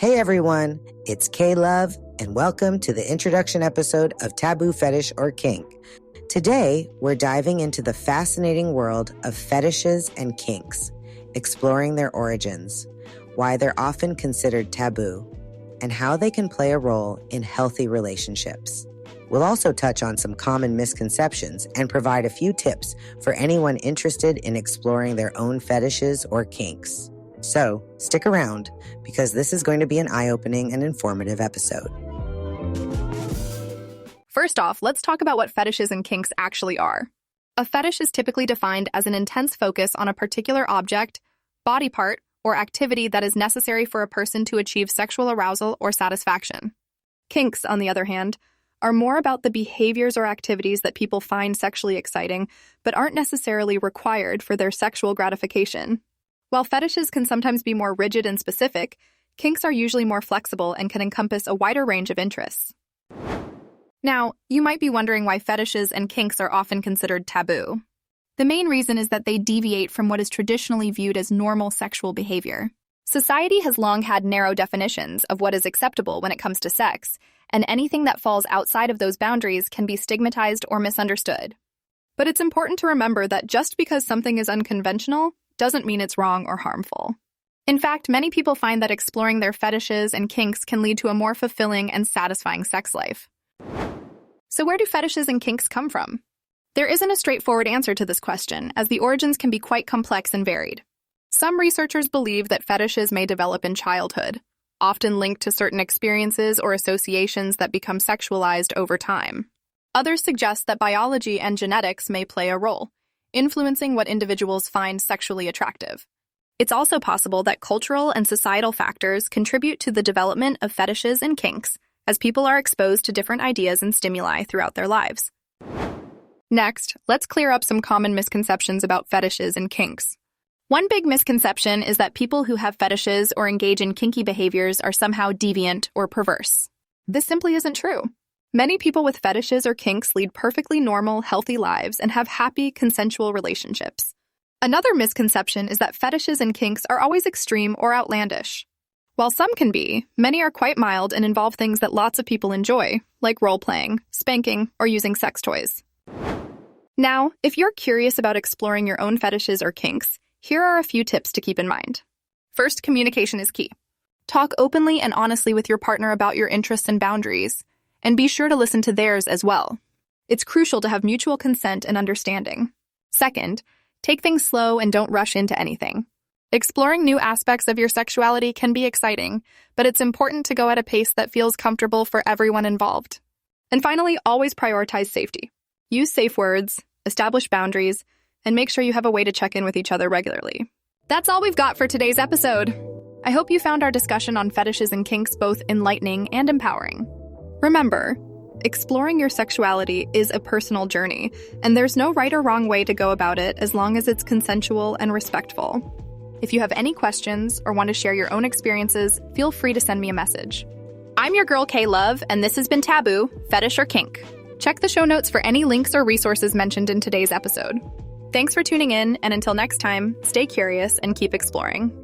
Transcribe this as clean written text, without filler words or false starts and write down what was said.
Hey everyone, it's K-Love, and welcome to the introduction episode of Taboo, Fetish, or Kink. Today, we're diving into the fascinating world of fetishes and kinks, exploring their origins, why they're often considered taboo, and how they can play a role in healthy relationships. We'll also touch on some common misconceptions and provide a few tips for anyone interested in exploring their own fetishes or kinks. So, stick around, because this is going to be an eye-opening and informative episode. First off, let's talk about what fetishes and kinks actually are. A fetish is typically defined as an intense focus on a particular object, body part, or activity that is necessary for a person to achieve sexual arousal or satisfaction. Kinks, on the other hand, are more about the behaviors or activities that people find sexually exciting, but aren't necessarily required for their sexual gratification. While fetishes can sometimes be more rigid and specific, kinks are usually more flexible and can encompass a wider range of interests. Now, you might be wondering why fetishes and kinks are often considered taboo. The main reason is that they deviate from what is traditionally viewed as normal sexual behavior. Society has long had narrow definitions of what is acceptable when it comes to sex, and anything that falls outside of those boundaries can be stigmatized or misunderstood. But it's important to remember that just because something is unconventional doesn't mean it's wrong or harmful. In fact, many people find that exploring their fetishes and kinks can lead to a more fulfilling and satisfying sex life. So where do fetishes and kinks come from? There isn't a straightforward answer to this question, as the origins can be quite complex and varied. Some researchers believe that fetishes may develop in childhood, often linked to certain experiences or associations that become sexualized over time. Others suggest that biology and genetics may play a role, influencing what individuals find sexually attractive. It's also possible that cultural and societal factors contribute to the development of fetishes and kinks, as people are exposed to different ideas and stimuli throughout their lives. Next, let's clear up some common misconceptions about fetishes and kinks. One big misconception is that people who have fetishes or engage in kinky behaviors are somehow deviant or perverse. This simply isn't true. Many people with fetishes or kinks lead perfectly normal, healthy lives and have happy, consensual relationships. Another misconception is that fetishes and kinks are always extreme or outlandish. While some can be, many are quite mild and involve things that lots of people enjoy, like role-playing, spanking, or using sex toys. Now, if you're curious about exploring your own fetishes or kinks, here are a few tips to keep in mind. First, communication is key. Talk openly and honestly with your partner about your interests and boundaries, and be sure to listen to theirs as well. It's crucial to have mutual consent and understanding. Second, take things slow and don't rush into anything. Exploring new aspects of your sexuality can be exciting, but it's important to go at a pace that feels comfortable for everyone involved. And finally, always prioritize safety. Use safe words, establish boundaries, and make sure you have a way to check in with each other regularly. That's all we've got for today's episode. I hope you found our discussion on fetishes and kinks both enlightening and empowering. Remember, exploring your sexuality is a personal journey, and there's no right or wrong way to go about it as long as it's consensual and respectful. If you have any questions or want to share your own experiences, feel free to send me a message. I'm your girl K-Love, and this has been Taboo, Fetish or Kink. Check the show notes for any links or resources mentioned in today's episode. Thanks for tuning in, and until next time, stay curious and keep exploring.